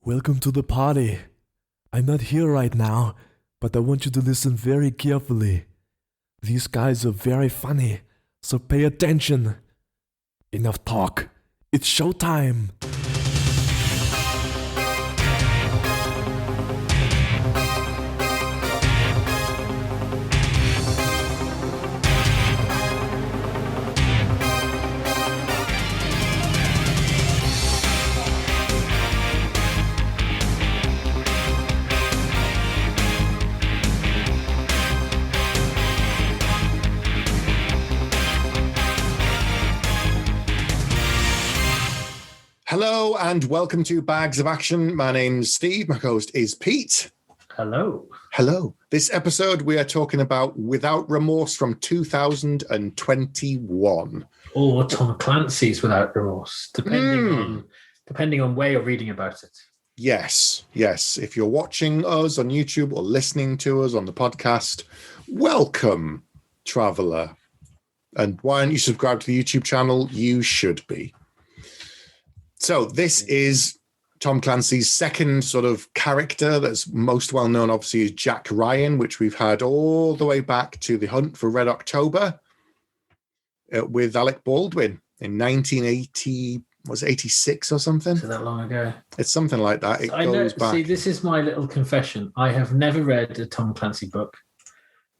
Welcome to the party. I'm not here right now, but I want you to listen very carefully. These guys are very funny, so pay attention. Enough talk. It's showtime. Hello and welcome to Bags of Action. My name's Steve. My host is Pete. Hello. Hello. This episode we are talking about Without Remorse from 2021. Or Tom Clancy's Without Remorse, depending on where you're reading about it. Yes. If you're watching us on YouTube or listening to us on the podcast, welcome, traveller. And why aren't you subscribed to the YouTube channel? You should be. So this is Tom Clancy's second sort of character that's most well known, obviously, is Jack Ryan, which we've had all the way back to The Hunt for Red October with Alec Baldwin in 1980, was it 86 or something? So that long ago. It's something like that. It goes back. See, this is my little confession. I have never read a Tom Clancy book.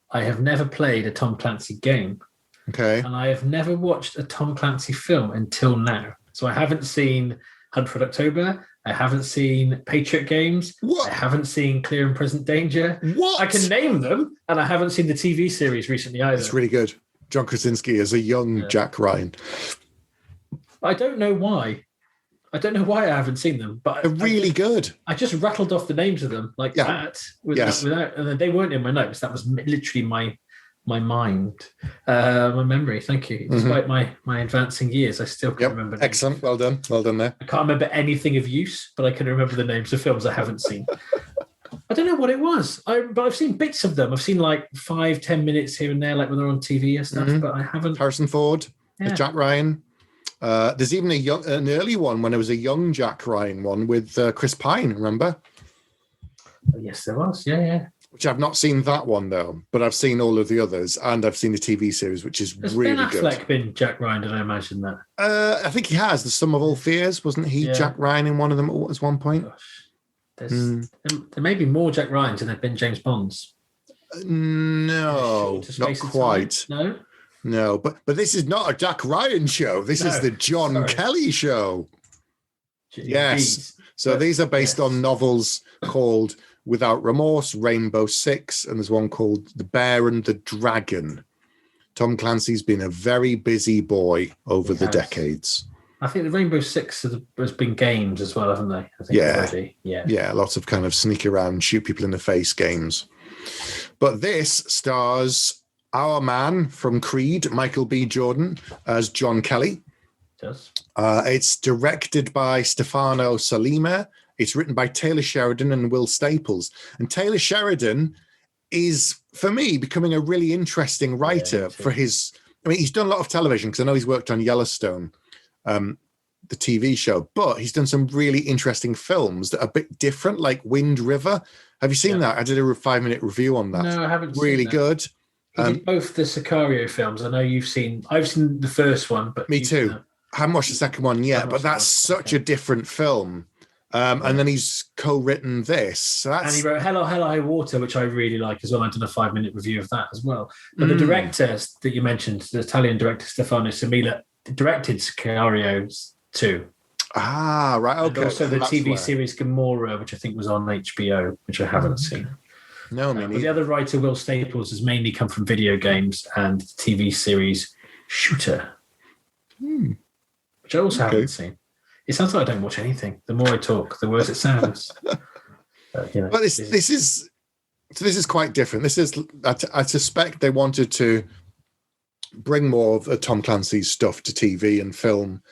I have never played a Tom Clancy game. Okay. And I have never watched a Tom Clancy film until now. So I haven't seen Hunt for October. I haven't seen Patriot Games. What? I haven't seen Clear and Present Danger. What? I can name them, and I haven't seen the TV series recently either. It's really good. John Krasinski as a young Jack Ryan. I don't know why. I don't know why I haven't seen them, but They're really good. I just rattled off the names of them like that without, and they weren't in my notes. That was literally my mind, my memory. Thank you. Despite my advancing years, I still can't remember. Excellent. Well done there. I can't remember anything of use, but I can remember the names of films I haven't seen. I don't know what it was, but I've seen bits of them. I've seen like 5-10 minutes here and there, like when they're on TV and stuff, but I haven't. Harrison Ford, Jack Ryan. There's even an early one when there was a young Jack Ryan one with Chris Pine, remember? Yes, there was. Yeah. Which I've not seen that one, though, but I've seen all of the others, and I've seen the TV series, which is really good. Has Ben Affleck been Jack Ryan? Did I imagine that? I think he has. The Sum of All Fears, wasn't he Jack Ryan in one of them at one point? Gosh. There may be more Jack Ryans than there have been James Bonds. No, not quite. No, but this is not a Jack Ryan show. This is the John Kelly show. Yes. So these are based on novels called Without Remorse, Rainbow Six, and there's one called The Bear and the Dragon. Tom Clancy's been a very busy boy over the decades. I think the Rainbow Six has been games as well, haven't they? I think already. Yeah, lots of kind of sneak around, shoot people in the face games. But this stars our man from Creed, Michael B. Jordan, as John Kelly. It does. It's directed by Stefano Salima. It's written by Taylor Sheridan and Will Staples. And Taylor Sheridan is, for me, becoming a really interesting writer for his... I mean, he's done a lot of television because I know he's worked on Yellowstone, the TV show, but he's done some really interesting films that are a bit different, like Wind River. Have you seen that? I did a 5-minute review on that. No, I haven't really seen that. Good. He did both the Sicario films. I know you've seen... I've seen the first one, but... Me too. I haven't watched the second one yet, but that's such a different film. And then he's co-written this. So that's... And he wrote Hello, High Water, which I really like as well. I've done a 5-minute review of that as well. But the director that you mentioned, the Italian director Stefano Samila, directed Sicario 2. Ah, right, okay. And also the TV series Gomorrah, which I think was on HBO, which I haven't seen. No, but the other writer, Will Staples, has mainly come from video games and the TV series Shooter, which I also haven't seen. It sounds like I don't watch anything. The more I talk, the worse it sounds. But this is quite different. This is, I suspect they wanted to bring more of Tom Clancy's stuff to TV and film,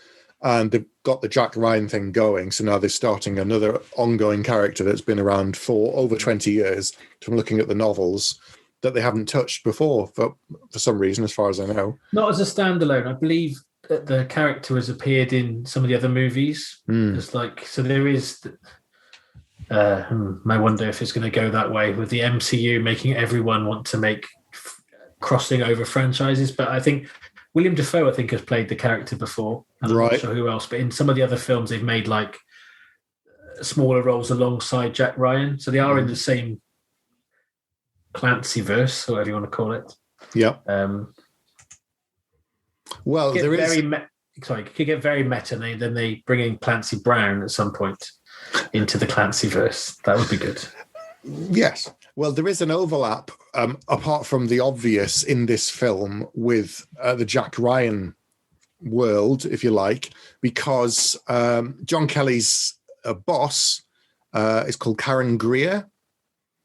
and they've got the Jack Ryan thing going. So now they're starting another ongoing character that's been around for over 20 years from looking at the novels that they haven't touched before for some reason, as far as I know. Not as a standalone. I believe that the character has appeared in some of the other movies. It's like, so there is I wonder if it's going to go that way with the MCU making everyone want to make crossing over franchises. But I think William Dafoe, I think, has played the character before, and I'm not sure who else. But in some of the other films, they've made like smaller roles alongside Jack Ryan, so they are in the same Clancy verse, or whatever you want to call it. Yeah. Well, there is. It could get very meta, and then they bring in Clancy Brown at some point into the Clancy verse. That would be good. Yes. Well, there is an overlap, apart from the obvious, in this film with the Jack Ryan world, if you like, because John Kelly's boss is called Karen Greer.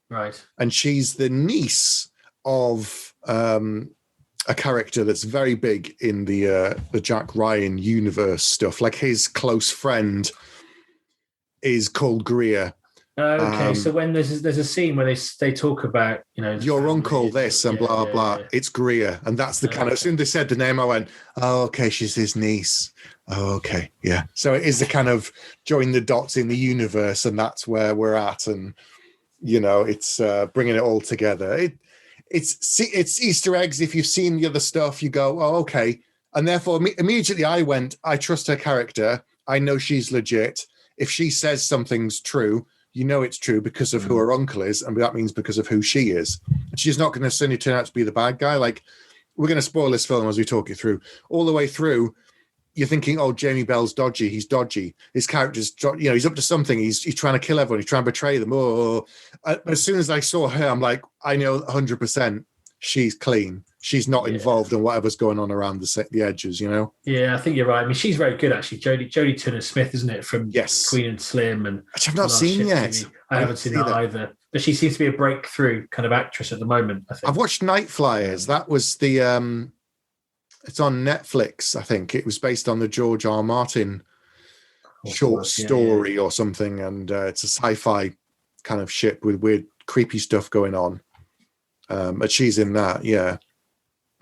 Right. And she's the niece of a character that's very big in the Jack Ryan universe stuff. Like his close friend is called Greer. Okay, so when there's a scene where they talk about, your uncle this and blah blah, it's Greer, and that's the kind of, as soon as they said the name, I went, oh, okay, she's his niece. Oh, okay, yeah. So it is the kind of join the dots in the universe, and that's where we're at, and it's bringing it all together. It's Easter eggs. If you've seen the other stuff, you go, oh, okay, and therefore immediately I went, I trust her character. I know she's legit. If she says something's true, it's true because of who her uncle is, and that means because of who she is. And she's not going to suddenly turn out to be the bad guy. Like, we're going to spoil this film as we talk it through. All the way through, you're thinking, oh, Jamie Bell's dodgy. He's dodgy. His character's, he's up to something. He's trying to kill everyone. He's trying to betray them. As soon as I saw her, I'm like, I know 100% she's clean. She's not involved in whatever's going on around the edges, Yeah, I think you're right. I mean, she's very good, actually. Jodie Turner-Smith, isn't it, from Queen and Slim? And which I've not seen yet. TV. I haven't seen that either. But she seems to be a breakthrough kind of actress at the moment, I think. I've watched Night Flyers. That was the... it's on Netflix, I think. It was based on the George R. Martin short story or something, and it's a sci-fi kind of ship with weird, creepy stuff going on. But she's in that, yeah.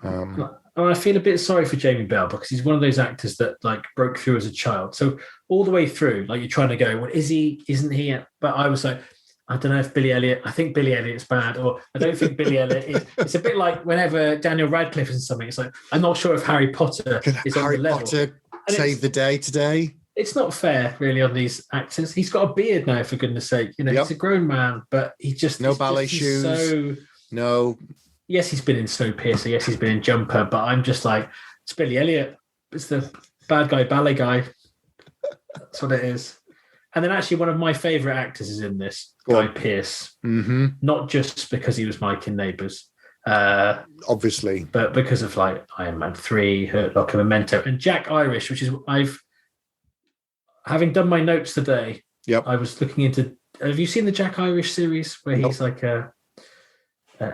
I feel a bit sorry for Jamie Bell because he's one of those actors that like broke through as a child. So all the way through, like you're trying to go, well, is he? Isn't he? But I was like, I don't know if Billy Elliot. I think Billy Elliot's bad, or I don't think Billy Elliot is. It's a bit like whenever Daniel Radcliffe is in something. It's like I'm not sure if Harry Potter is on the level. Harry Potter saved the day today. It's not fair, really, on these actors. He's got a beard now, for goodness' sake. He's a grown man, but he just no ballet shoes. No. Yes, he's been in Snowpiercer. Yes, he's been in Jumper. But I'm just like, it's Billy Elliot. It's the bad guy, ballet guy. That's what it is. And then actually one of my favourite actors is in this, Guy Pearce. Mm-hmm. Not just because he was Mike in Neighbours. Obviously. But because of like Iron Man 3, Hurt Locker, Memento. And Jack Irish, which is, having done my notes today, I was looking into, have you seen the Jack Irish series where he's like a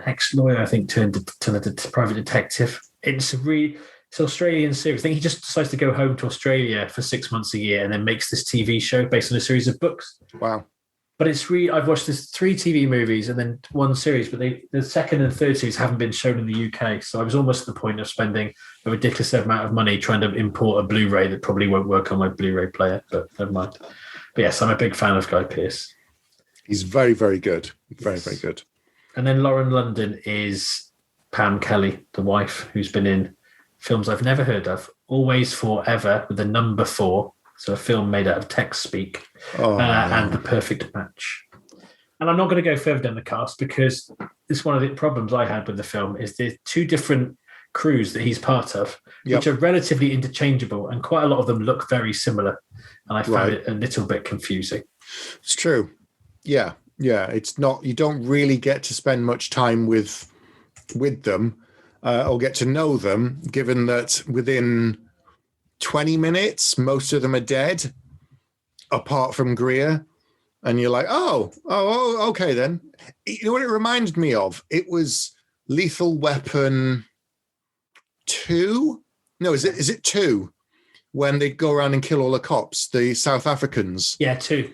ex-lawyer, I think, turned into private detective? It's an Australian series. I think he just decides to go home to Australia for 6 months a year and then makes this TV show based on a series of books. Wow. But it's I've watched this 3 TV movies and then 1 series, but the second and third series haven't been shown in the UK. So I was almost at the point of spending a ridiculous amount of money trying to import a Blu-ray that probably won't work on my Blu-ray player, but never mind. But yes, I'm a big fan of Guy Pearce. He's very, very good. Very, very good. And then Lauren London is Pam Kelly, the wife, who's been in films I've never heard of. Always Forever with the number 4. So a film made out of text speak. And The Perfect Match. And I'm not going to go further down the cast because it's one of the problems I had with the film is there's 2 different crews that he's part of, which are relatively interchangeable. And quite a lot of them look very similar. And I found it a little bit confusing. It's true. Yeah. Yeah, it's not. You don't really get to spend much time with them or get to know them, given that within 20 minutes, most of them are dead, apart from Greer. And you're like, oh, okay then. You know what it reminded me of? It was Lethal Weapon 2? No, is it 2? When they go around and kill all the cops, the South Africans. Yeah, 2.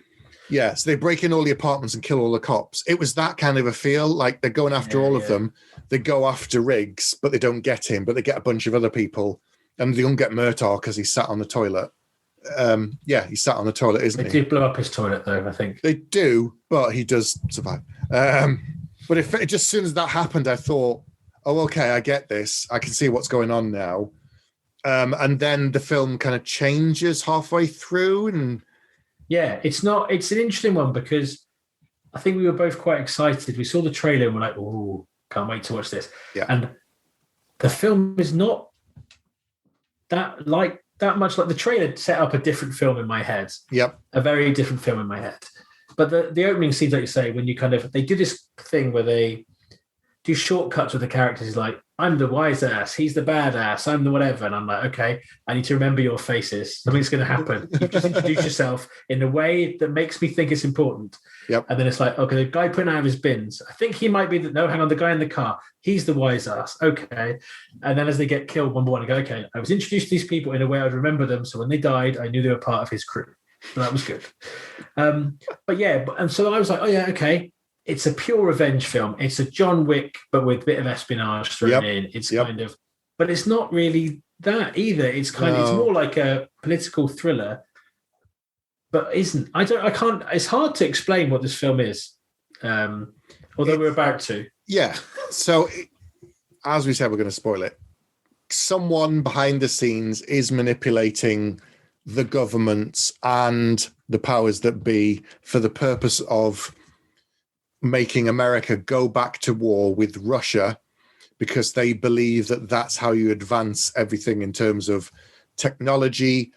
Yeah, so they break in all the apartments and kill all the cops. It was that kind of a feel, like they're going after all of them. They go after Riggs, but they don't get him, but they get a bunch of other people. And they don't get Murtaugh because he sat on the toilet. He sat on the toilet, isn't They he? do blow up his toilet, though, I think. They do, but he does survive. But if just as soon as that happened, I thought, oh, okay, I get this. I can see what's going on now. And then the film kind of changes halfway through. And yeah, it's an interesting one because I think we were both quite excited. We saw the trailer and we're like, oh, can't wait to watch this. Yeah. And the film is not that much like the trailer set up a different film in my head. Yep. A very different film in my head. But the opening scenes, like you say, when you they do this thing where they do shortcuts with the characters. He's like, I'm the wise ass, he's the bad ass, I'm the whatever. And I'm like, okay, I need to remember your faces. Something's going to happen. You just introduce yourself in a way that makes me think it's important. Yep. And then it's like, okay, the guy putting out of his bins, I think he might be the guy in the car, he's the wise ass. Okay. And then as they get killed one by one, I go, okay, I was introduced to these people in a way I'd remember them. So when they died, I knew they were part of his crew. So that was good. And so I was like, oh yeah, okay. It's a pure revenge film. It's a John Wick, but with a bit of espionage thrown in. It's kind of, but it's not really that either. It's it's more like a political thriller, but it's hard to explain what this film is. Although we're about to. Yeah. So as we said, we're going to spoil it. Someone behind the scenes is manipulating the governments and the powers that be for the purpose of making America go back to war with Russia, because they believe that that's how you advance everything in terms of technology.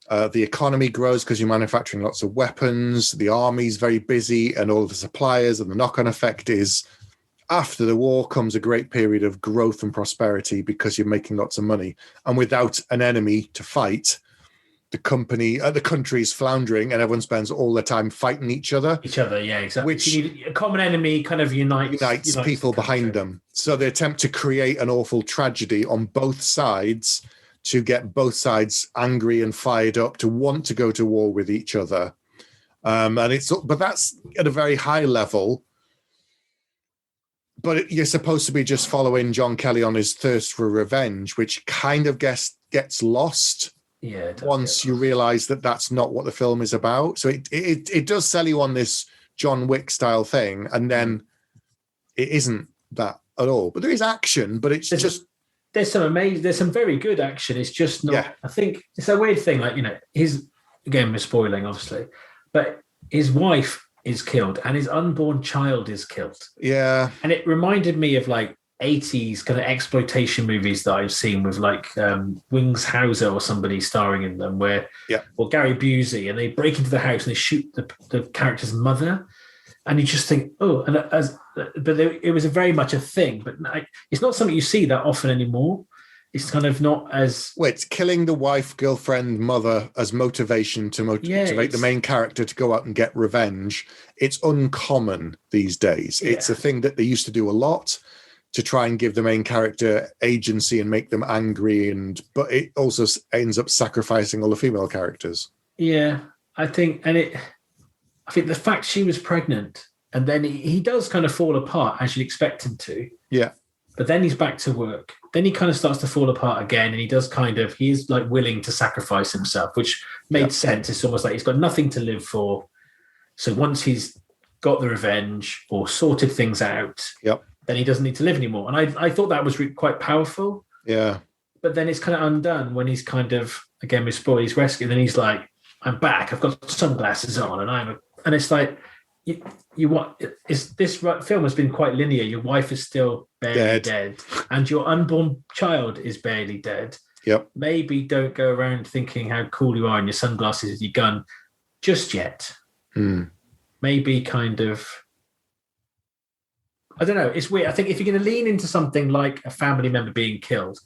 The economy grows because you're manufacturing lots of weapons. The army's very busy and all the suppliers, and the knock-on effect is after the war comes a great period of growth and prosperity because you're making lots of money. And without an enemy to fight, the country's floundering and everyone spends all their time fighting each other. Yeah, exactly. Which you need a common enemy kind of unites people behind them. So they attempt to create an awful tragedy on both sides to get both sides angry and fired up to want to go to war with each other. But that's at a very high level. But you're supposed to be just following John Kelly on his thirst for revenge, which kind of gets lost. Yeah. Once you realize that that's not what the film is about. So it does sell you on this John Wick style thing, and then it isn't that at all. But there is action, but there's some very good action. It's just not. Yeah. I think it's a weird thing. Like, we're spoiling obviously, but his wife is killed and his unborn child is killed. Yeah, and it reminded me of like 80s kind of exploitation movies that I've seen with like Wings Hauser or somebody starring in them, or Gary Busey, and they break into the house and they shoot the character's mother, and you just think, it was very much a thing, but it's not something you see that often anymore. It's kind of not as... it's killing the wife, girlfriend, mother as motivation to motivate the main character to go out and get revenge. It's uncommon these days. Yeah. It's a thing that they used to do a lot, to try and give the main character agency and make them angry, but it also ends up sacrificing all the female characters. Yeah, I think the fact she was pregnant, and then he does kind of fall apart as you'd expect him to. Yeah. But then he's back to work. Then he kind of starts to fall apart again, and he is like willing to sacrifice himself, which made sense. It's almost like he's got nothing to live for. So once he's got the revenge or sorted things out, then he doesn't need to live anymore. And I thought that was quite powerful. Yeah. But then it's kind of undone when he's kind of, again, with spoil, he's rescued. And then he's like, I'm back. I've got sunglasses on. And it's like, this film has been quite linear. Your wife is still barely dead. And your unborn child is barely dead. Yep. Maybe don't go around thinking how cool you are in your sunglasses with your gun just yet. Maybe kind of... I don't know. It's weird. I think if you're going to lean into something like a family member being killed,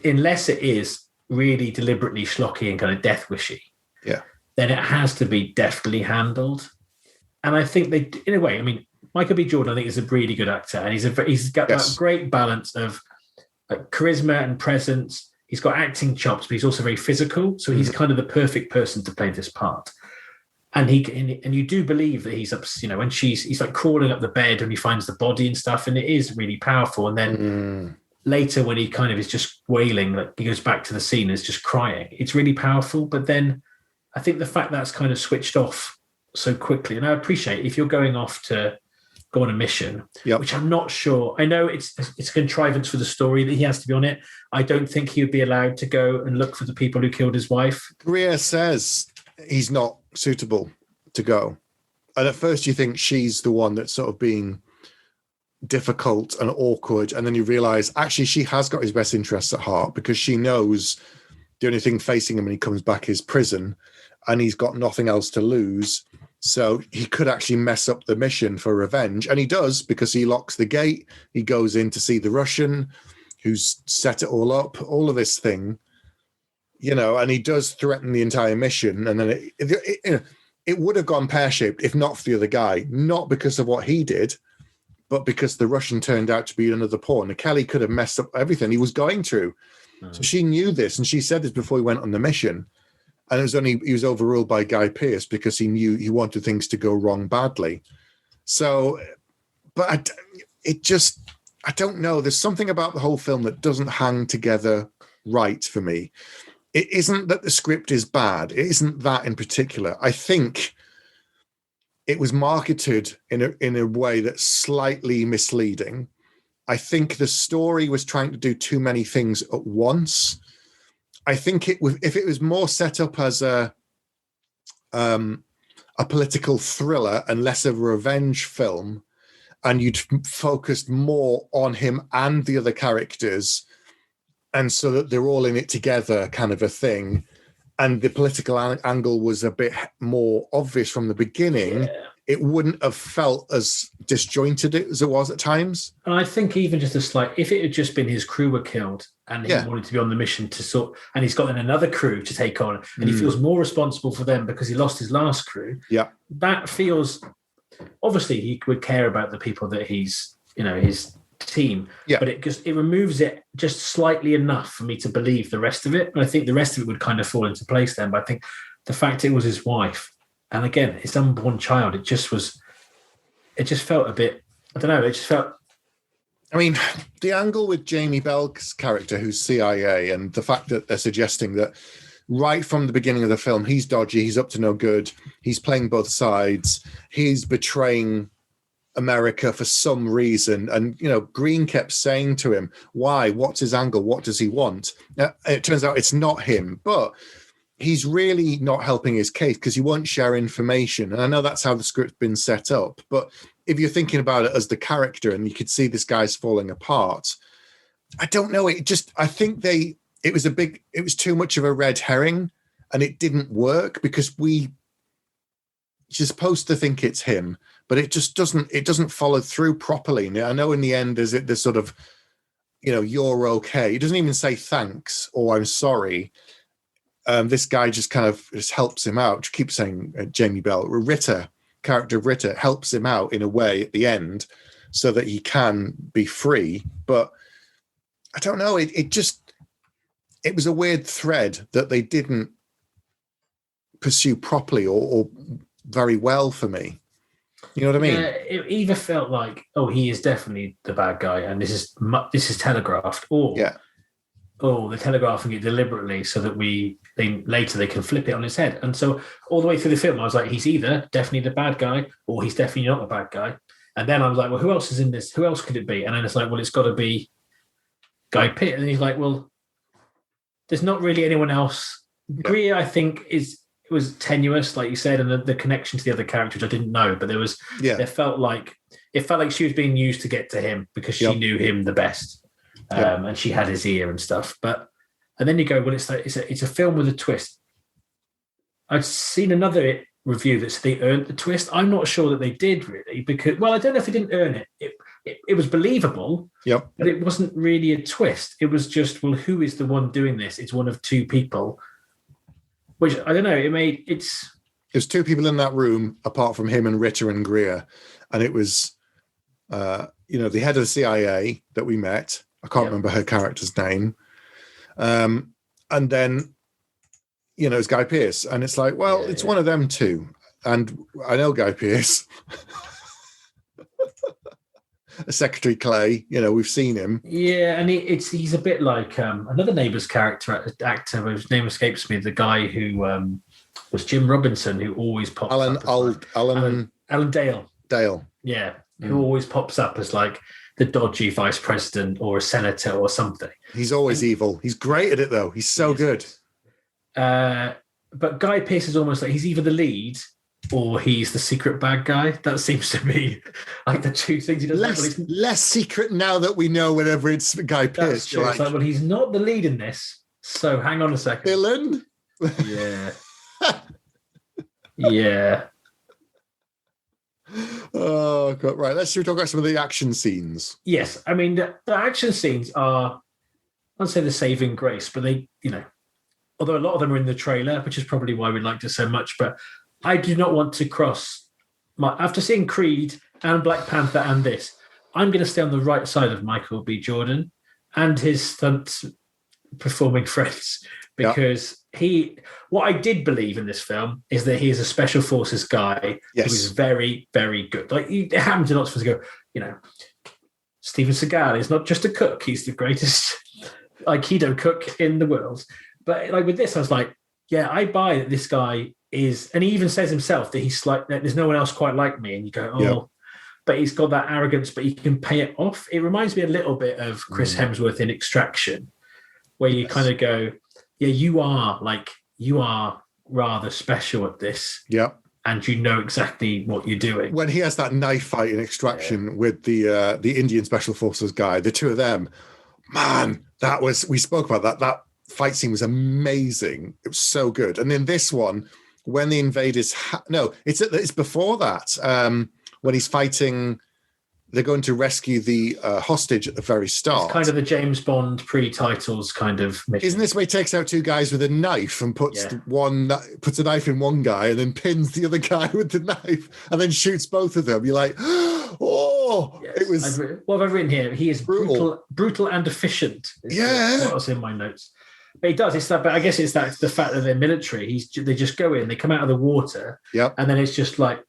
unless it is really deliberately schlocky and kind of death wishy, then it has to be deftly handled. And I think they, in a way, I mean, Michael B. Jordan, I think, is a really good actor, and he's got that great balance of like charisma and presence. He's got acting chops, but he's also very physical. So he's kind of the perfect person to play this part. And you do believe that he's up, when he's like crawling up the bed and he finds the body and stuff, and it is really powerful. And then later when he kind of is just wailing, like he goes back to the scene, is just crying. It's really powerful. But then I think the fact that's kind of switched off so quickly, and I appreciate if you're going off to go on a mission, which I'm not sure. I know it's a contrivance for the story that he has to be on it. I don't think he would be allowed to go and look for the people who killed his wife. Greer says he's not suitable to go. And at first you think she's the one that's sort of being difficult and awkward. And then you realize actually she has got his best interests at heart, because she knows the only thing facing him when he comes back is prison, and he's got nothing else to lose. So he could actually mess up the mission for revenge. And he does, because he locks the gate. He goes in to see the Russian who's set it all up, all of this thing, and he does threaten the entire mission. And then it would have gone pear-shaped if not for the other guy, not because of what he did, but because the Russian turned out to be another pawn. Kelly could have messed up everything he was going through. So she knew this, and she said this before he went on the mission. And he was overruled by Guy Pearce because he knew he wanted things to go wrong badly. So, but I don't know. There's something about the whole film that doesn't hang together right for me. It isn't that the script is bad. It isn't that in particular. I think it was marketed in a way that's slightly misleading. I think the story was trying to do too many things at once. I think if it was more set up as a political thriller and less of a revenge film, and you'd focused more on him and the other characters, and so that they're all in it together kind of a thing, and the political angle was a bit more obvious from the beginning, it wouldn't have felt as disjointed as it was at times. And I think even just if it had just been his crew were killed and he wanted to be on the mission and he's got another crew to take on, and he feels more responsible for them because he lost his last crew. Yeah. That feels, obviously he would care about the people that he's, his team, but it removes it just slightly enough for me to believe the rest of it. And I think the rest of it would kind of fall into place then. But I think the fact it was his wife, and again, his unborn child, it just felt a bit, I don't know, it just felt. I mean, the angle with Jamie Bell's character, who's CIA, and the fact that they're suggesting that right from the beginning of the film, he's dodgy, he's up to no good, he's playing both sides, he's betraying America for some reason. And, Green kept saying to him, why? What's his angle? What does he want? Now, it turns out it's not him, but he's really not helping his case because he won't share information. And I know that's how the script's been set up. But if you're thinking about it as the character and you could see this guy's falling apart, I don't know. I think it was too much of a red herring, and it didn't work because you're supposed to think it's him, but it just doesn't follow through properly. I know in the end, there's this sort of, you're okay. He doesn't even say thanks or I'm sorry. This guy just kind of just helps him out. I keep saying Jamie Bell. Character of Ritter helps him out in a way at the end so that he can be free. But I don't know. It was a weird thread that they didn't pursue properly or very well for me. You know what I mean? Yeah, it either felt like, he is definitely the bad guy, and this is telegraphed, or they're telegraphing it deliberately so that later they can flip it on its head. And so all the way through the film, I was like, he's either definitely the bad guy or he's definitely not the bad guy. And then I was like, well, who else is in this? Who else could it be? And then it's like, well, it's got to be Guy Pitt. And he's like, well, there's not really anyone else. Yeah. Greer, I think, was tenuous, like you said, and the connection to the other characters I didn't know, but it felt like she was being used to get to him because she knew him the best. And she had his ear and stuff. And then you go, well, it's a film with a twist. I've seen another review that said they earned the twist. I'm not sure that they did really, because, well, I don't know if they didn't earn it. It was believable, but it wasn't really a twist. It was just, well, who is the one doing this? It's one of two people, which I don't know. There's two people in that room apart from him and Ritter and Greer, and it was, the head of the CIA that we met. I can't remember her character's name. And then, it's Guy Pearce. And it's like, well, it's one of them two. And I know Guy Pearce. Secretary Clay. You know, we've seen him. Yeah, and he's a bit like another Neighbours character actor whose name escapes me. The guy who was Jim Robinson, who always pops up. Alan Dale. Dale. Yeah, who always pops up as like the dodgy vice president or a senator or something. He's always evil. He's great at it, though. He's so good. But Guy Pearce is almost like he's either the lead or he's the secret bad guy. That seems to be like the two things he does. Less secret now that we know whenever it's Guy Pearce. Like, it's like, well, he's not the lead in this. So hang on a second. Villain? Yeah. Yeah. Oh, God. Right. Let's talk about some of the action scenes. Yes. I mean, the action scenes are, I'd say the saving grace, but they, you know, although a lot of them are in the trailer, which is probably why we liked it so much, but I do not want to cross after seeing Creed and Black Panther and this, I'm going to stay on the right side of Michael B. Jordan and his stunt performing friends, because what I did believe in this film is that he is a special forces guy who is very, very good. Like, it happens a lot to go, you know, Steven Seagal is not just a cook, he's the greatest Aikido cook in the world. But like with this, I was like, yeah, I buy that this guy is, and he even says himself that he's like, there's no one else quite like me. And you go, but he's got that arrogance, but he can pay it off. It reminds me a little bit of Chris Hemsworth in Extraction, where you kind of go, yeah, you are rather special at this. Yeah. And you know exactly what you're doing. When he has that knife fight in Extraction with the Indian Special Forces guy, the two of them, man, we spoke about that. That fight scene was amazing. It was so good. And then this one, when the invaders, it's before that. When he's fighting, they're going to rescue the hostage at the very start. It's kind of the James Bond pre-titles kind of mission. Isn't this where he takes out two guys with a knife and puts a knife in one guy and then pins the other guy with the knife and then shoots both of them? You're like, oh, yes. It was. What have I written here? He is brutal and efficient. What was in my notes. But he does. It's that. But I guess it's that the fact that they're military. They just go in. They come out of the water. And then it's just like.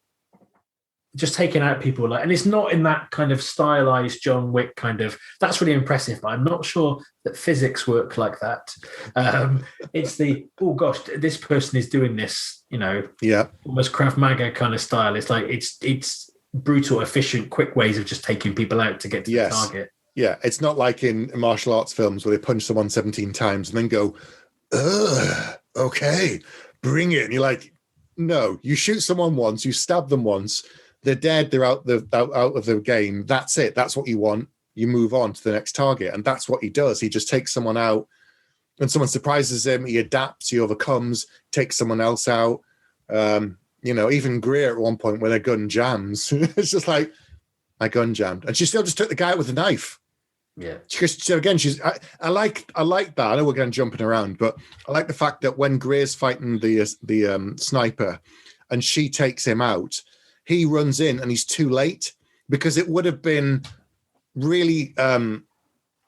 Just taking out people and it's not in that kind of stylized John Wick kind of. That's really impressive, but I'm not sure that physics work like that. It's this person is doing this, almost Krav Maga kind of style. It's like it's brutal, efficient, quick ways of just taking people out to get to the target. Yeah, it's not like in martial arts films where they punch someone 17 times and then go, okay, bring it. And you're like, no, you shoot someone once, you stab them once. They're dead. They're out of the game. That's it. That's what you want. You move on to the next target. And that's what he does. He just takes someone out. When someone surprises him, he adapts, he overcomes, takes someone else out. Even Greer at one point when her gun jams, it's just like, my gun jammed. And she still just took the guy out with a knife. Yeah. So again, I like that. I know we're going jumping around, but I like the fact that when Greer's fighting the sniper and she takes him out, he runs in and he's too late, because it would have been really,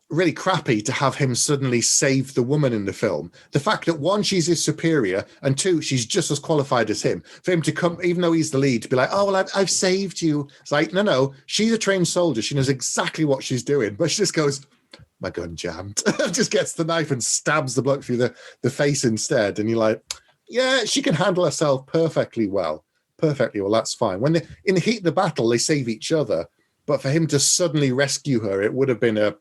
really crappy to have him suddenly save the woman in the film. The fact that one, she's his superior, and two, she's just as qualified as him. For him to come, even though he's the lead, to be like, oh, well, I've saved you. It's like, no, she's a trained soldier. She knows exactly what she's doing, but she just goes, my gun jammed. Just gets the knife and stabs the bloke through the face instead. And you're like, yeah, she can handle herself perfectly well. That's fine. When in the heat of the battle, they save each other. But for him to suddenly rescue her, it would have been and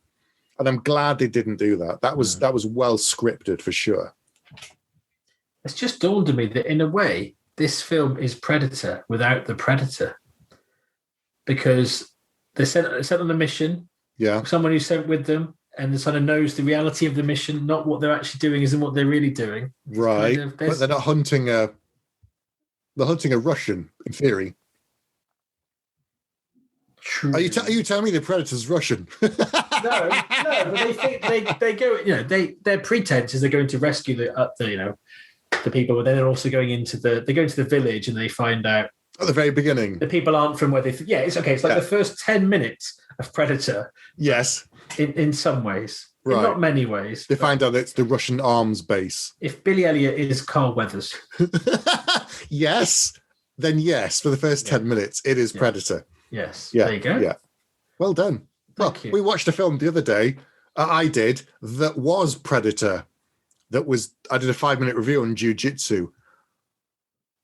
I'm glad they didn't do that. That was well scripted for sure. It's just dawned on me that in a way, this film is Predator without the Predator. Because they're sent on a mission. Yeah. Someone who's sent with them and sort of knows the reality of the mission, not what they're actually doing isn't what they're really doing. Right. But they're not hunting They're hunting a Russian, in theory. True. Are you telling me the Predator's Russian? No, but they think they go. Their pretense is they're going to rescue the people, but then they're also going into the village and they find out at the very beginning the people aren't from where they. It's okay. It's like the first 10 minutes of Predator. Yes, in some ways. Right. In not many ways. They find out that it's the Russian arms base. If Billy Elliot is Carl Weathers. Yes. Then yes, for the first 10 minutes, it is Predator. Yes. Yeah. There you go. Yeah. Well done. Thank you. We watched a film the other day. I did that was Predator. I did a 5-minute review on Jiu-Jitsu.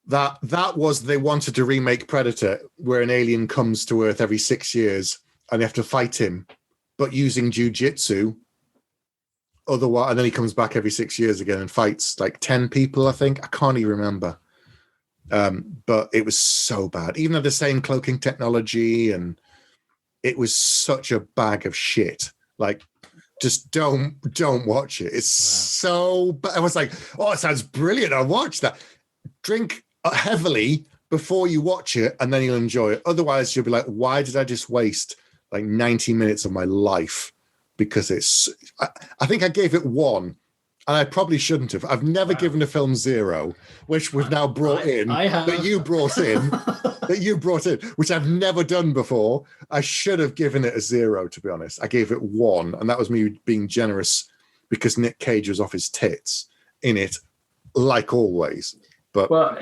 That was, they wanted to remake Predator, where an alien comes to Earth every 6 years and they have to fight him, but using Jiu-Jitsu. Otherwise, and then he comes back every 6 years again and fights like 10 people, I think. I can't even remember. But it was so bad. Even though the same cloaking technology, and it was such a bag of shit. Like, just don't watch it. It's so bad. I was like, oh, it sounds brilliant. I'll watch that. Drink heavily before you watch it, and then you'll enjoy it. Otherwise, you'll be like, why did I just waste like 90 minutes of my life? Because I think I gave it 1, and I probably shouldn't have. I've never given a film 0, which we've now brought in. I have. That you brought in, which I've never done before. I should have given it a 0, to be honest. I gave it 1, and that was me being generous because Nick Cage was off his tits in it, like always. But well,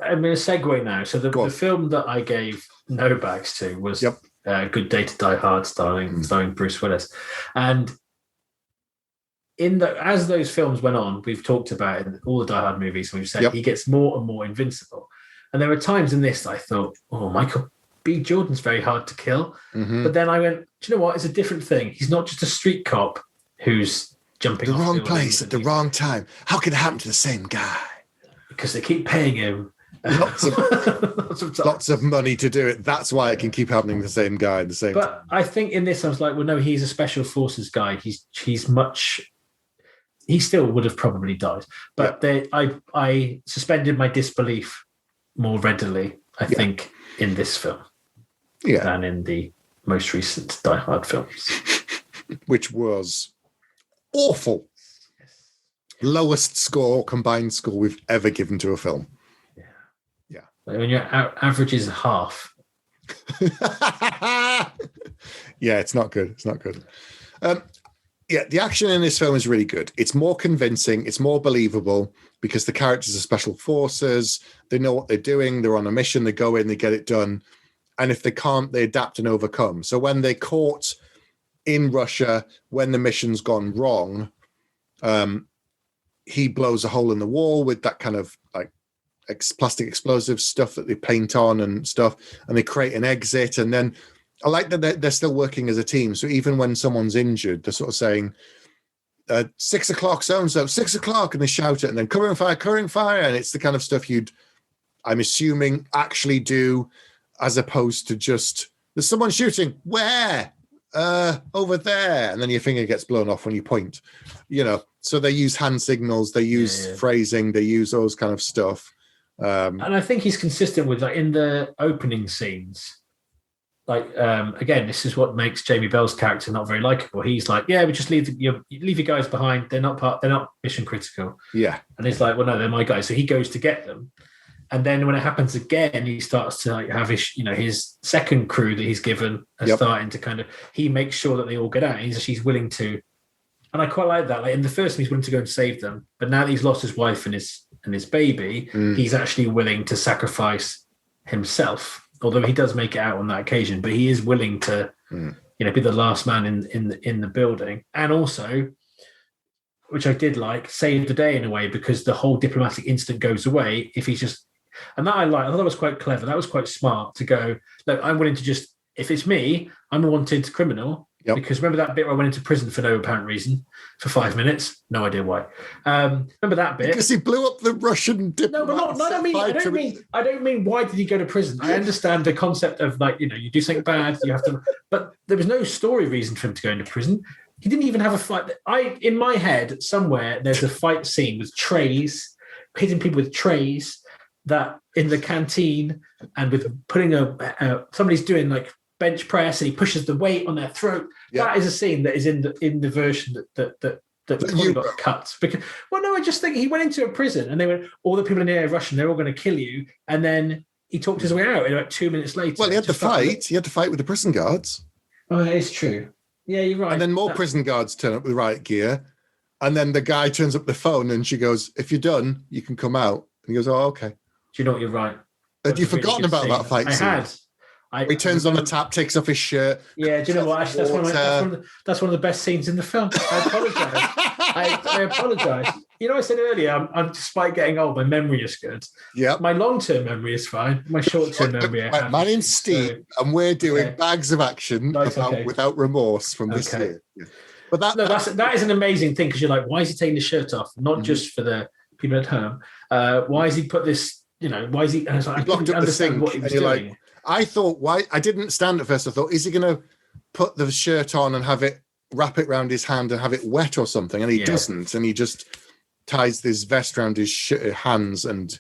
I'm going to segue now. So the film that I gave no bags to was Good Day to Die Hard, starring Bruce Willis. And as those films went on, we've talked about in all the Die Hard movies, and we've said he gets more and more invincible. And there were times in this that I thought, oh, Michael B. Jordan's very hard to kill. Mm-hmm. But then I went, do you know what? It's a different thing. He's not just a street cop who's jumping the wrong place at the wrong time. How can it happen to the same guy? Because they keep paying him lots of money to do it. That's why it can keep happening to the same guy at the same time. But I think in this, I was like, well, no, he's a special forces guy. He still would have probably died. But I suspended my disbelief more readily, I think, in this film than in the most recent Die Hard films. Which was awful. Lowest combined score we've ever given to a film. Yeah. When your average is half. It's not good. It's not good. The action in this film is really good. It's more convincing. It's more believable because the characters are special forces. They know what they're doing. They're on a mission. They go in, they get it done. And if they can't, they adapt and overcome. So when they're caught in Russia, when the mission's gone wrong, he blows a hole in the wall with that kind of like plastic explosive stuff that they paint on and stuff, and they create an exit. And then I like that they're still working as a team. So even when someone's injured, they're sort of saying, 6 o'clock, so-and-so, 6 o'clock, and they shout it, and then covering fire. And it's the kind of stuff I'm assuming, actually do, as opposed to just, there's someone shooting, where? Over there. And then your finger gets blown off when you point, So they use hand signals, they use phrasing, they use those kind of stuff. And I think he's consistent with, like, in the opening scenes. Like, again, this is what makes Jamie Bell's character not very likable. He's like, we just leave your guys behind. They're not mission critical. Yeah. And he's like, well, no, they're my guys. So he goes to get them. And then when it happens again, he starts to have his second crew that he's given are starting to he makes sure that they all get out. He's willing to, and I quite like that. Like in the first, he's willing to go and save them, but now that he's lost his wife and his baby, he's actually willing to sacrifice himself. Although he does make it out on that occasion, but he is willing to, be the last man in the building, and also, which I did like, save the day in a way, because the whole diplomatic incident goes away if he's just. And that I thought that was quite clever. That was quite smart to go, look, I'm willing to just, if it's me, I'm a wanted criminal. Yep. Because remember that bit where I went into prison for no apparent reason for 5 minutes? No idea why. Remember that bit? Because he blew up the Russian diplomat. No, but I don't mean why did he go to prison? I understand the concept of, like, you do something bad, you have to, but there was no story reason for him to go into prison. He didn't even have a fight. In my head, somewhere, there's a fight scene with trays, hitting people with trays, that in the canteen, and with putting somebody's doing like bench press and he pushes the weight on their throat. Yeah. That is a scene that is in the version that probably got cut. Because, well, no, I just think he went into a prison and they went, all the people in the area are Russian, they're all going to kill you. And then he talked his way out, and about 2 minutes later. Well, he had to fight. He had to fight with the prison guards. Oh, it's true. Yeah, you're right. And then more prison guards turn up with riot gear. And then the guy turns up the phone and she goes, if you're done, you can come out. And he goes, oh, okay. Do you know what? You're right. Had you forgotten about that fight scene? He turns on the tap, takes off his shirt. Yeah, do you know what? Actually, that's one of the best scenes in the film. I apologize. I apologize. You know, I said earlier, despite getting old, my memory is good. Yeah. My long-term memory is fine. My short-term memory. My name's Steve, and we're doing Bags of Action without remorse from this year. Yeah. But that is an amazing thing, because you're like, why is he taking the shirt off? Not just for the people at home. Why has he put this? You know, why is he? And I was like, I couldn't understand what he was doing. Like, I thought, why? I didn't stand at first. I thought, is he going to put the shirt on and wrap it around his hand and have it wet or something? And he doesn't. And he just ties this vest around his hands and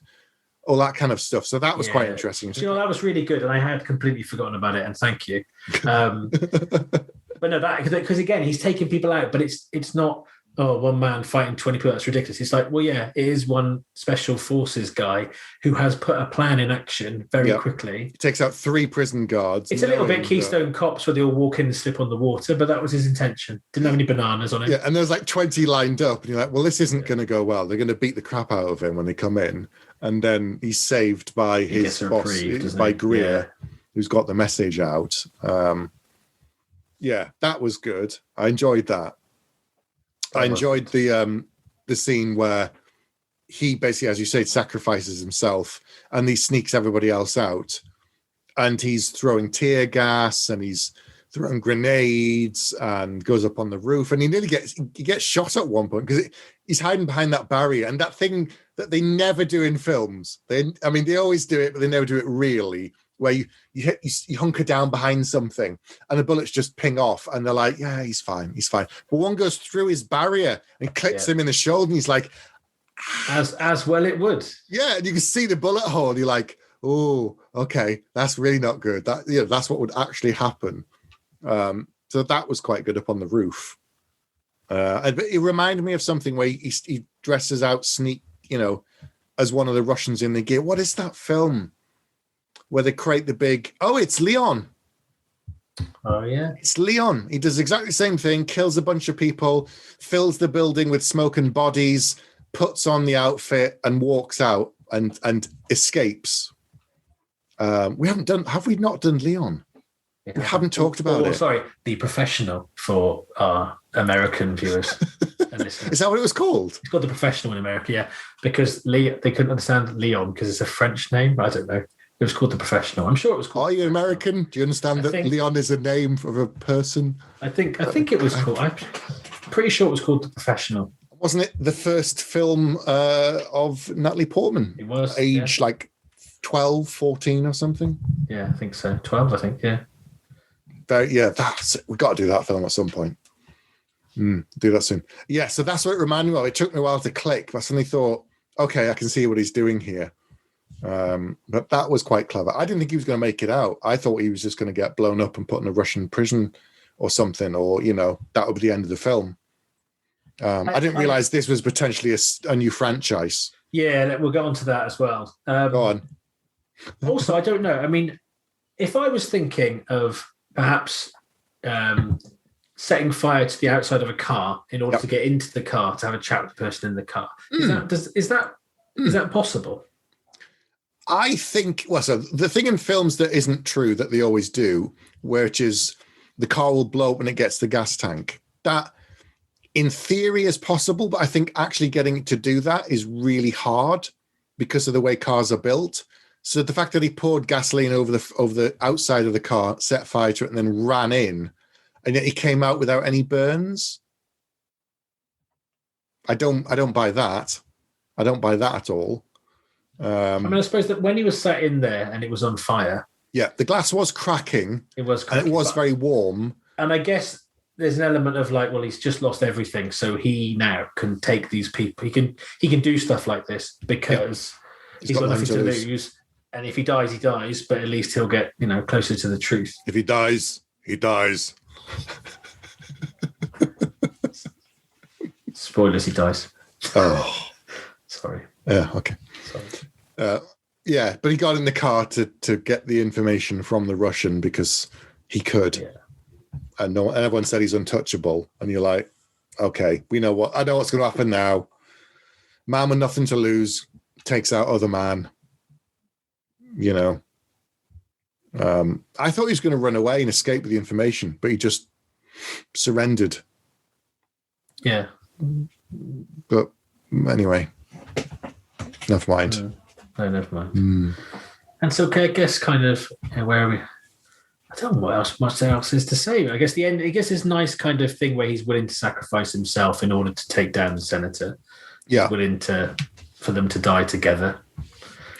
all that kind of stuff. So that was quite interesting. You know, that was really good. And I had completely forgotten about it. And thank you. But no, because again, he's taking people out, but it's not, one man fighting 20 people. That's ridiculous. It's like, well, yeah, it is one special forces guy who has put a plan in action very quickly. He takes out 3 prison guards. It's a little bit Keystone Cops where they all walk in and slip on the water, but that was his intention. Didn't have any bananas on it. Yeah, and there's like 20 lined up, and you're like, well, this isn't going to go well. They're going to beat the crap out of him when they come in. And then he's saved by his boss, by Greer, who's got the message out. That was good. I enjoyed that. I enjoyed the scene where he basically, as you say, sacrifices himself and he sneaks everybody else out. And he's throwing tear gas and he's throwing grenades and goes up on the roof. And he nearly gets shot at one point because he's hiding behind that barrier. And that thing that they never do in films. They always do it, but they never do it really. Where you hunker down behind something and the bullets just ping off and they're like, yeah, he's fine. But one goes through his barrier and clips him in the shoulder and he's like, as well it would. Yeah, and you can see the bullet hole. You're like, oh, okay, that's really not good. That's what would actually happen. So that was quite good up on the roof. But it reminded me of something where he dresses out as one of the Russians in the gear. What is that film? Where they create the big, it's Leon. Oh, yeah. It's Leon. He does exactly the same thing, kills a bunch of people, fills the building with smoke and bodies, puts on the outfit and walks out and escapes. Have we not done Leon? We haven't talked about it. Sorry, The Professional for our American viewers and listeners. Is that what it was called? It's called The Professional in America, yeah. Because they couldn't understand Leon because it's a French name. I don't know. It was called The Professional. I'm sure it was called. Are you American? Do you understand that Leon is a name of a person? I think it was called. I'm pretty sure it was called The Professional. Wasn't it the first film of Natalie Portman? It was. Age like 12, 14 or something? Yeah, I think so. 12, I think, yeah. We've got to do that film at some point. Do that soon. Yeah, so that's what it reminded me of. It took me a while to click, but I suddenly thought, okay, I can see what he's doing here. But that was quite clever. I didn't think he was going to make it out. I thought he was just going to get blown up and put in a Russian prison or something, or that would be the end of the film. I didn't realize this was potentially a new franchise. Yeah, we'll get on to that as well. Go on. Also, I don't know. I mean, if I was thinking of perhaps setting fire to the outside of a car in order to get into the car to have a chat with the person in the car, is that possible? I think, so the thing in films that isn't true that they always do, which is the car will blow up when it gets the gas tank, that in theory is possible, but I think actually getting it to do that is really hard because of the way cars are built. So the fact that he poured gasoline over the outside of the car, set fire to it, and then ran in, and yet he came out without any burns. I don't buy that. I don't buy that at all. I suppose that when he was sat in there and it was on fire. Yeah, the glass was cracking. It was cracking, and it was very warm. And I guess there's an element of like, well, he's just lost everything, so he now can take these people. He can do stuff like this because he's got nothing to lose. And if he dies, he dies. But at least he'll get closer to the truth. If he dies, he dies. Spoilers, he dies. Oh, sorry. Yeah. Okay. Sorry. But he got in the car to get the information from the Russian because he could. Yeah. And everyone said he's untouchable. And you're like, okay, I know what's going to happen now. Man with nothing to lose takes out other man. I thought he was going to run away and escape with the information, but he just surrendered. Yeah. But anyway, never mind. No, never mind. And so I guess kind of where are we? I don't know what else much else is to say. I guess the end. I guess this nice kind of thing where he's willing to sacrifice himself in order to take down the senator. Yeah, he's willing for them to die together.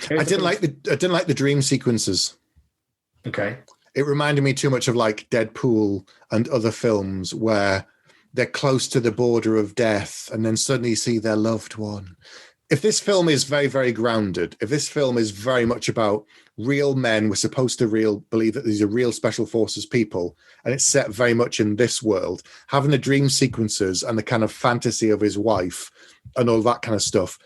I didn't like the dream sequences. Okay. It reminded me too much of like Deadpool and other films where they're close to the border of death and then suddenly see their loved one. If this film is very, very grounded, if this film is very much about real men, we're supposed to believe that these are real special forces people, and it's set very much in this world, having the dream sequences and the kind of fantasy of his wife and all that kind of stuff,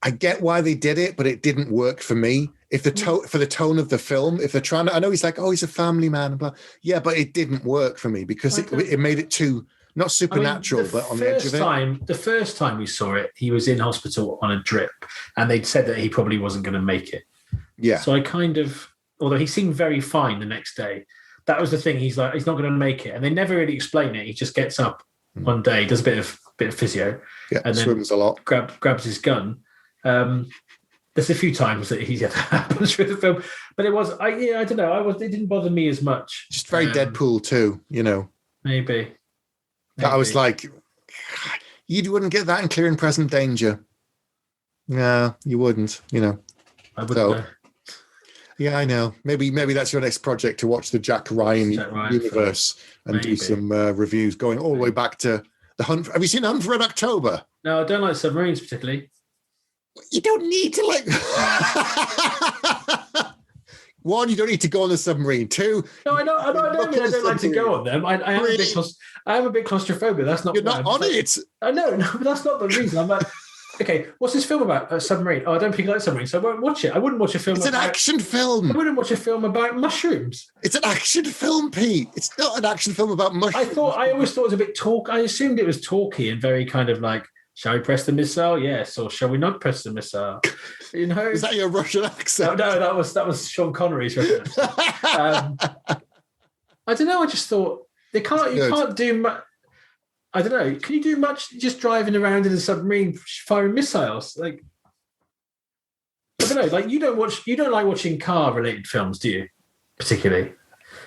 I get why they did it, but it didn't work for me. If for the tone of the film, if they're trying to, I know he's like, oh, he's a family man, blah. Yeah, but it didn't work for me because it made it too not supernatural, but on the edge of it. The first time we saw it, he was in hospital on a drip, and they'd said that he probably wasn't going to make it. Yeah. So I kind of, although he seemed very fine the next day, that was the thing. He's like, he's not going to make it, and they never really explain it. He just gets up one day, does a bit of physio, and then swims a lot, grabs his gun. There's a few times that that happens through the film, but it was I don't know. It didn't bother me as much. Just very Deadpool too, you know. Maybe. I was like, you wouldn't get that in Clear and Present Danger. No, you wouldn't. You know. I wouldn't know. Yeah, I know. Maybe that's your next project, to watch the Jack Ryan universe and do some reviews going all the way back to The Hunt. Have you seen The Hunt for Red October? No, I don't like submarines particularly. You don't need to like. One, you don't need to go on the submarine. Two, no, I don't like to go on them. I am a bit claustrophobic. That's not. You're not on it. I know, no, but that's not the reason. I'm like, okay, what's this film about? A submarine. Oh, I don't think I like submarines, so I won't watch it. I wouldn't watch a film. It's an action film. I wouldn't watch a film about mushrooms. It's an action film, Pete. It's not an action film about mushrooms. I always thought it was a bit talk. I assumed it was talky and very kind of like, shall we press the missile? Yes, or shall we not press the missile? You know, is that your Russian accent? No, that was Sean Connery's Russian accent. I don't know. I just thought you can't do much. I don't know. Can you do much just driving around in a submarine firing missiles? Like, I don't know. Like, you don't like watching car-related films, do you? Particularly,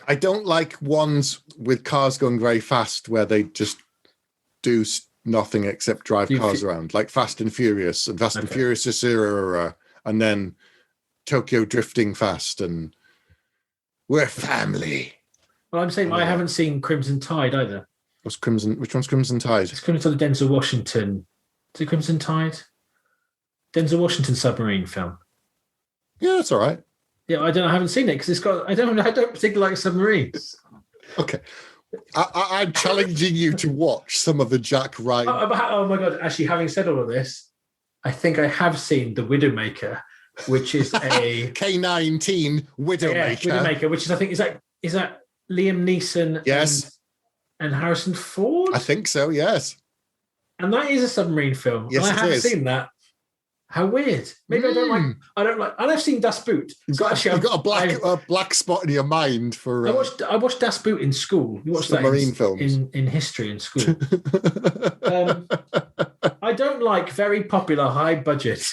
I don't like ones with cars going very fast where they just do nothing except drive cars around, like Fast and Furious and Fast and Furious and then Tokyo Drifting Fast, and we're family. Well, I'm saying I haven't seen Crimson Tide either. Which one's Crimson Tide? It's Crimson Tide, Denzel Washington. Is it Crimson Tide? Denzel Washington submarine film. Yeah, that's all right. Yeah, I haven't seen it because it's got. I don't particularly like submarines. Okay. I'm challenging you to watch some of the Jack Ryan. Oh my God! Actually, having said all of this, I think I have seen The Widowmaker, which is a K-19 Widowmaker. Yeah, Widowmaker, which is I think is that Liam Neeson? Yes. And Harrison Ford. I think so. Yes. And that is a submarine film. Yes, and I haven't seen that. How weird. Maybe I don't like. And I've seen Das Boot. You've got a black spot in your mind for. I watched Das Boot in school. You watched submarine films in history in school. I don't like very popular, high budget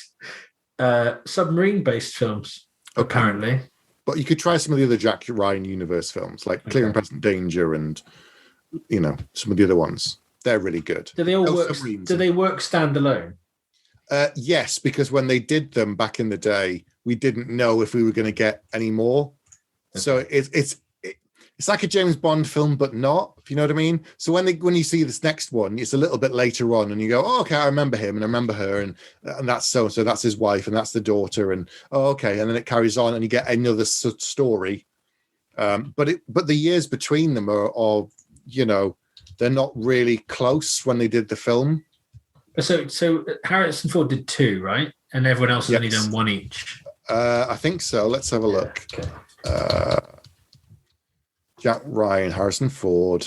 submarine based films. Okay. Apparently, but you could try some of the other Jack Ryan universe films, like Clear and Present Danger, and some of the other ones. They're really good. Do they all work? Do they work standalone? Yes, because when they did them back in the day, we didn't know if we were going to get any more. Okay. So it's like a James Bond film, but not. If you know what I mean. So when you see this next one, it's a little bit later on, and you go, "Oh, okay, I remember him, and I remember her, and that's so that's his wife, and that's the daughter, and okay," and then it carries on, and you get another story. But the years between them are they're not really close when they did the film. So Harrison Ford did 2, right? And everyone else has only done 1 each. I think so. Let's have a look. Okay. Jack Ryan, Harrison Ford.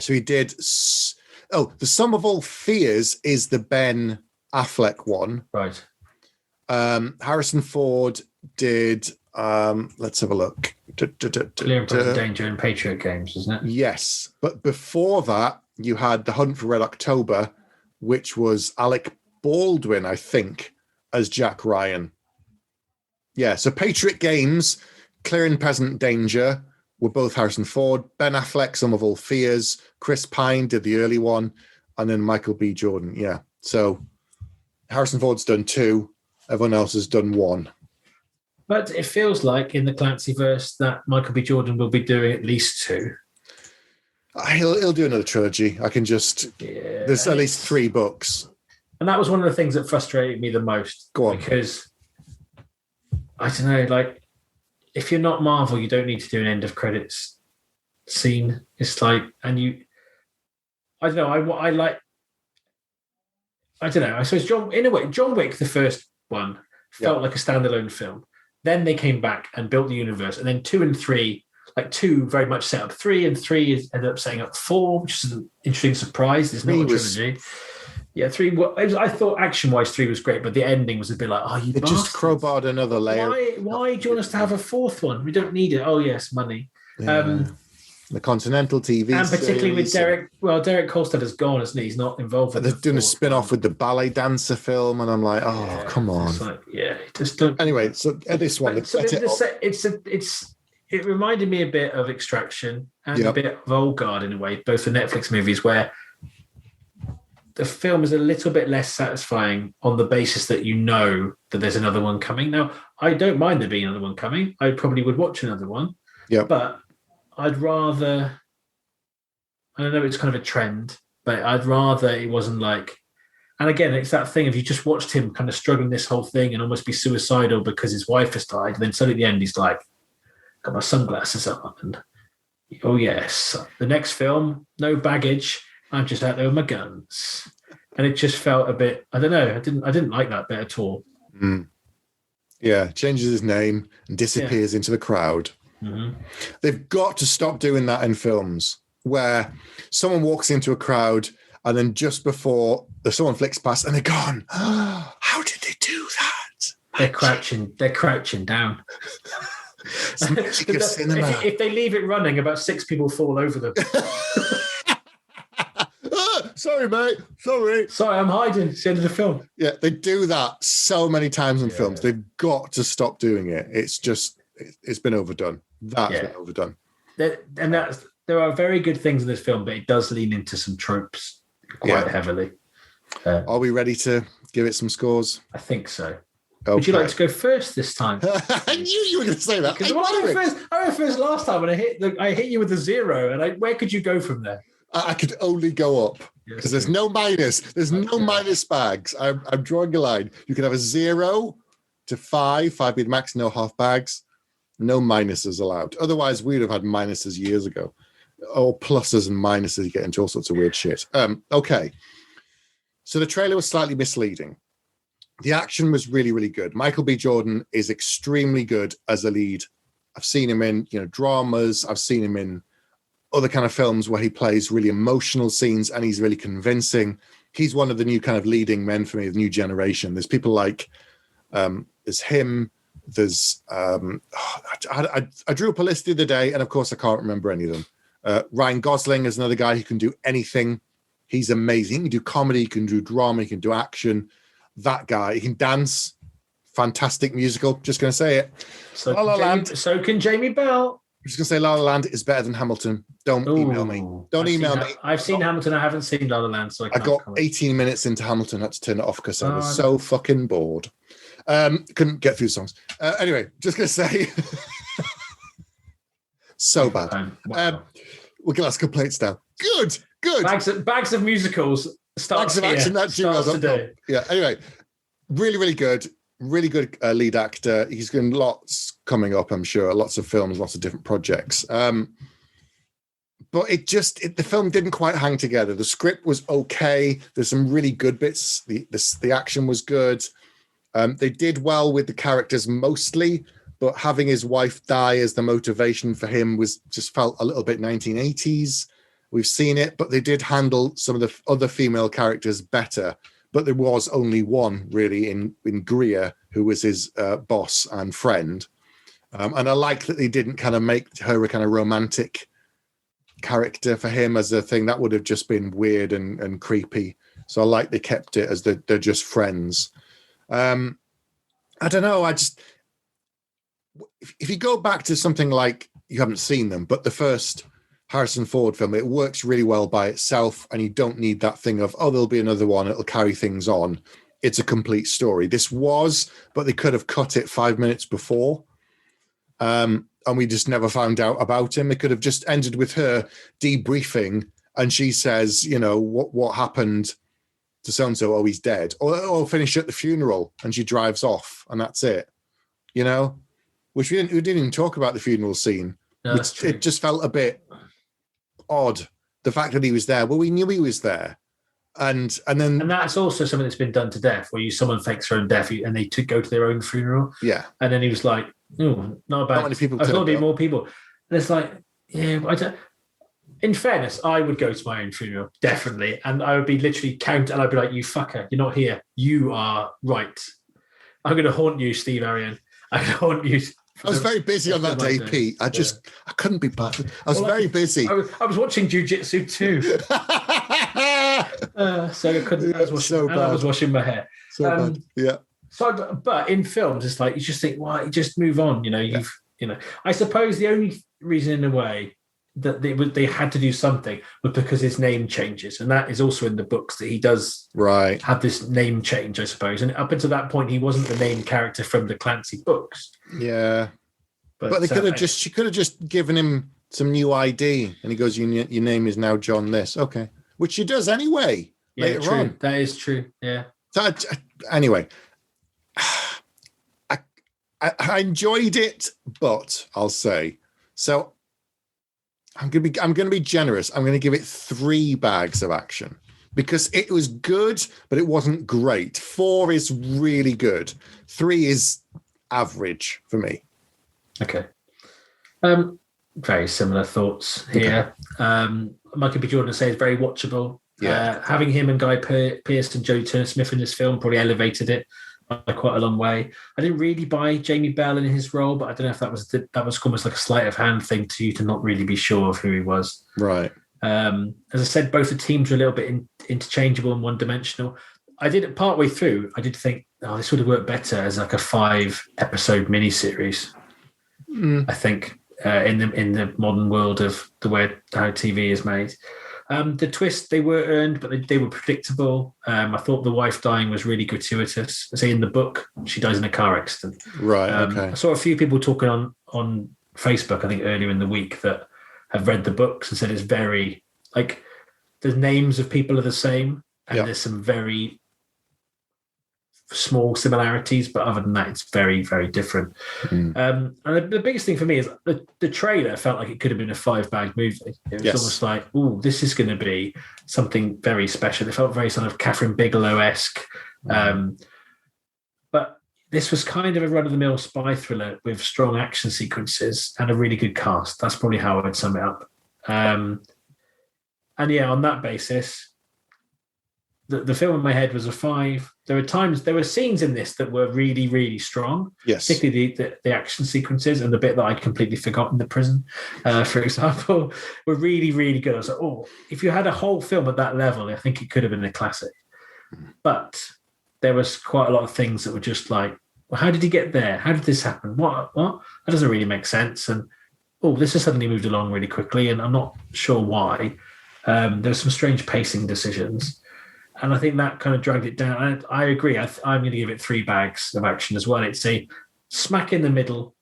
So he did. The Sum of All Fears is the Ben Affleck one, right? Harrison Ford did Let's have a look. Clear and Present Danger and Patriot Games, isn't it? Yes, but before that, you had The Hunt for Red October, which was Alec Baldwin, I think, as Jack Ryan. Yeah, so Patriot Games, Clear and Present Danger were both Harrison Ford. Ben Affleck, Sum of All Fears. Chris Pine did the early one. And then Michael B. Jordan. Yeah, so Harrison Ford's done 2. Everyone else has done 1. But it feels like in the Clancyverse that Michael B. Jordan will be doing at least 2. He'll do another trilogy. I can just... Yeah, there's at least 3 books. And that was one of the things that frustrated me the most. Go on. Because, I don't know, like, if you're not Marvel, you don't need to do an end of credits scene. It's like, and you... I don't know, I don't know. I suppose John Wick, the first one, felt like a standalone film. Then they came back and built the universe. And then 2 and 3... like 2 very much set up 3, and 3 ended up setting up 4, which is an interesting surprise. It's not a trilogy. Yeah, 3. I thought action-wise 3 was great, but the ending was a bit like, oh, you bastards. Just crowbarred another layer. Why do you want us to have a 4th one? We don't need it. Oh yes, money. Yeah. The Continental TV and particularly series. with Derek Kolstad is gone, isn't he? He's not involved. They're doing a spin-off with the ballet dancer film, and I'm like, oh, come on. It's like, just don't. Anyway, so this one, it reminded me a bit of Extraction and a bit of Old Guard in a way, both the Netflix movies, where the film is a little bit less satisfying on the basis that you know that there's another one coming. Now, I don't mind there being another one coming. I probably would watch another one. Yeah. But I'd rather, I don't know, it's kind of a trend, but I'd rather it wasn't like, and again, it's that thing, if you just watched him kind of struggling this whole thing and almost be suicidal because his wife has died, and then suddenly at the end he's like, got my sunglasses on, and oh yes, the next film, no baggage, I'm just out there with my guns. And it just felt a bit, I don't know, I didn't like that bit at all. Yeah, changes his name and disappears into the crowd. Mm-hmm. They've got to stop doing that in films where someone walks into a crowd and then just before someone flicks past and they're gone. How did they do that? They're crouching down. It's magic of cinema. If they leave it running, about 6 people fall over them. Sorry, mate. Sorry, I'm hiding. It's the end of the film. Yeah, they do that so many times in films. They've got to stop doing it. It's been overdone. That's been overdone. There are very good things in this film, but it does lean into some tropes quite heavily. Are we ready to give it some scores? I think so. Okay. Would you like to go first this time? I knew you were going to say that. I went first last time, and I hit you with a 0. And where could you go from there? I could only go up because there's no minus. There's no minus bags. I'm drawing a line. You could have a 0 to 5. 5 being max, no half bags. No minuses allowed. Otherwise, we'd have had minuses years ago. Or pluses and minuses. You get into all sorts of weird shit. Okay. So the trailer was slightly misleading. The action was really, really good. Michael B. Jordan is extremely good as a lead. I've seen him in, dramas. I've seen him in other kind of films where he plays really emotional scenes and he's really convincing. He's one of the new kind of leading men for me, the new generation. There's people like, there's him. There's, I drew up a list the other day, and of course I can't remember any of them. Ryan Gosling is another guy who can do anything. He's amazing. He can do comedy, he can do drama, he can do action. That guy, he can dance. Fantastic musical. Just going to say it. So can Jamie Bell. I'm just going to say La La Land is better than Hamilton. Don't email me. Email me. I've seen Hamilton. I haven't seen La La Land, so I got 18 minutes into Hamilton. I had to turn it off because I was so fucking bored. Couldn't get through songs. Anyway, just going to say, so bad. Wow. We'll get our complaints down. Good. Bags of musicals. Bags of action. That's today. Yeah. Anyway, really, really good. Really good lead actor. He's doing lots coming up, I'm sure. Lots of films, lots of different projects. But the film didn't quite hang together. The script was okay. There's some really good bits. The action was good. They did well with the characters mostly, but having his wife die as the motivation for him just felt a little bit 1980s. We've seen it, but they did handle some of the other female characters better. But there was only one really in Greer, who was his boss and friend. And I like that they didn't kind of make her a kind of romantic character for him as a thing. That would have just been weird and creepy. So I like they kept it as they're just friends. I don't know. If you go back to something like, you haven't seen them, but the first Harrison Ford film, it works really well by itself, and you don't need that thing of, oh, there'll be another one, it'll carry things on. It's a complete story. This was, but they could have cut it 5 minutes before. And we just never found out about him. It could have just ended with her debriefing, and she says, you know, what happened to so-and-so? Oh, he's dead. Or finish at the funeral, and she drives off, and that's it. You know? Which we didn't even talk about the funeral scene. No, It just felt a bit odd. The fact that he was there. Well, we knew he was there. And that's also something that's been done to death, where someone fakes their own death and they go to their own funeral. Yeah. And then he was like, "Oh, not bad. Not many people. I thought there'd be more people." And it's like, yeah, I don't. In fairness, I would go to my own funeral, definitely, and I would be literally and I'd be like, "You fucker, you're not here. You are right. I'm going to haunt you, Steve Arian. I'm going to haunt you." I was very busy on that day, Pete. I couldn't be bothered. I was very busy. I was watching Jiu-Jitsu too. So I couldn't. I was washing my hair. So bad. Yeah. So, but in films, it's like you just think, why? You just move on. You know, I suppose the only reason, in a way, that they had to do something was because his name changes, and that is also in the books that he does have this name change, I suppose. And up until that point, he wasn't the main character from the Clancy books. Yeah, but they could have she could have just given him some new ID, and he goes, "Your name is now John this." Okay, which she does anyway. Yeah, later true. on. That is true. Yeah. So anyway, I enjoyed it, but I'll say so. I'm gonna be generous. I'm gonna give it 3 bags of action because it was good, but it wasn't great. 4 is really good. 3 is average for me. Okay. Very similar thoughts here. Okay. Michael B. Jordan says very watchable. Yeah. Having him and Guy Pearce and Jodie Turner-Smith in this film probably elevated it by quite a long way. I didn't really buy Jamie Bell in his role, but I don't know if that was almost like a sleight of hand thing to you to not really be sure of who he was. Right. As I said, both the teams were a little bit interchangeable and one-dimensional. Partway through, I did think, this would have worked better as like a 5-episode miniseries. I think in the modern world of how TV is made. The twists, they were earned, but they were predictable. I thought the wife dying was really gratuitous. Say in the book, she dies in a car accident. Right, okay. I saw a few people talking on Facebook, I think earlier in the week, that have read the books and said it's very, like, the names of people are the same, and there's some very small similarities, but other than that, it's very, very different. And the biggest thing for me is the trailer felt like it could have been a 5-bag movie. It was almost like, this is going to be something very special. It felt very sort of Catherine Bigelow-esque. But this was kind of a run-of-the-mill spy thriller with strong action sequences and a really good cast. That's probably how I would sum it up. And yeah, on that basis, the film in my head was a 5. There were scenes in this that were really, really strong. Yes. Particularly the action sequences and the bit that I completely forgot in the prison, for example, were really, really good. I was like, if you had a whole film at that level, I think it could have been a classic. But there was quite a lot of things that were just like, well, how did he get there? How did this happen? What? That doesn't really make sense. And, this has suddenly moved along really quickly, and I'm not sure why. There's some strange pacing decisions. And I think that kind of dragged it down. And I agree. I'm going to give it 3 bags of action as well. It's a smack in the middle.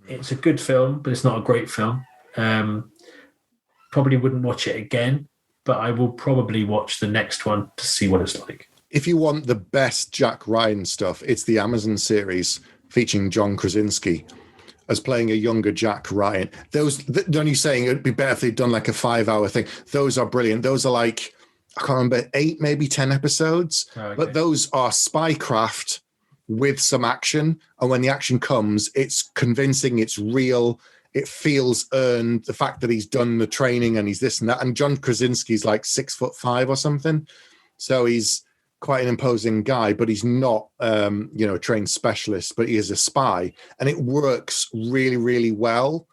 It's a good film, but it's not a great film. Probably wouldn't watch it again, but I will probably watch the next one to see what it's like. If you want the best Jack Ryan stuff, it's the Amazon series featuring John Krasinski as playing a younger Jack Ryan. Don't you saying it'd be better if they'd done like a 5-hour thing? Those are brilliant. Those are like, I can't remember, 8, maybe 10 episodes. Oh, okay. But those are spycraft with some action. And when the action comes, it's convincing, it's real, it feels earned. The fact that he's done the training and he's this and that. And John Krasinski's like 6'5" or something. So he's quite an imposing guy, but he's not, a trained specialist, but he is a spy. And it works really, really well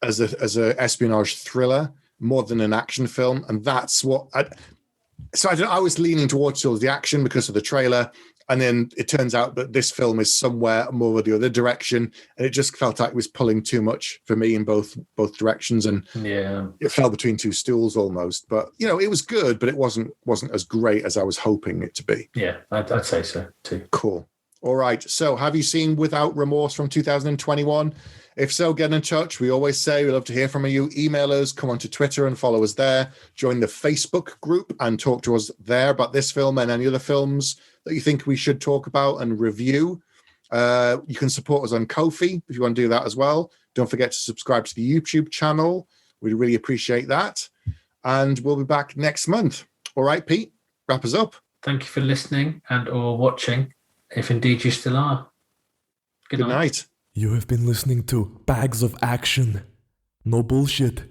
as a espionage thriller more than an action film. And that's what I was leaning towards the action because of the trailer. And then it turns out that this film is somewhere more the other direction. And it just felt like it was pulling too much for me in both directions. And it fell between two stools almost. But, it was good, but it wasn't as great as I was hoping it to be. Yeah, I'd say so too. Cool. All right. So have you seen Without Remorse from 2021? If so, get in touch. We always say we love to hear from you. Email us, come onto Twitter and follow us there. Join the Facebook group and talk to us there about this film and any other films that you think we should talk about and review. You can support us on Ko-fi if you want to do that as well. Don't forget to subscribe to the YouTube channel. We'd really appreciate that. And we'll be back next month. All right, Pete, wrap us up. Thank you for listening and or watching, if indeed you still are. Good night. You have been listening to Bags of Action. No bullshit.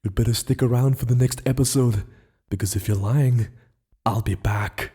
You'd better stick around for the next episode, because if you're lying, I'll be back.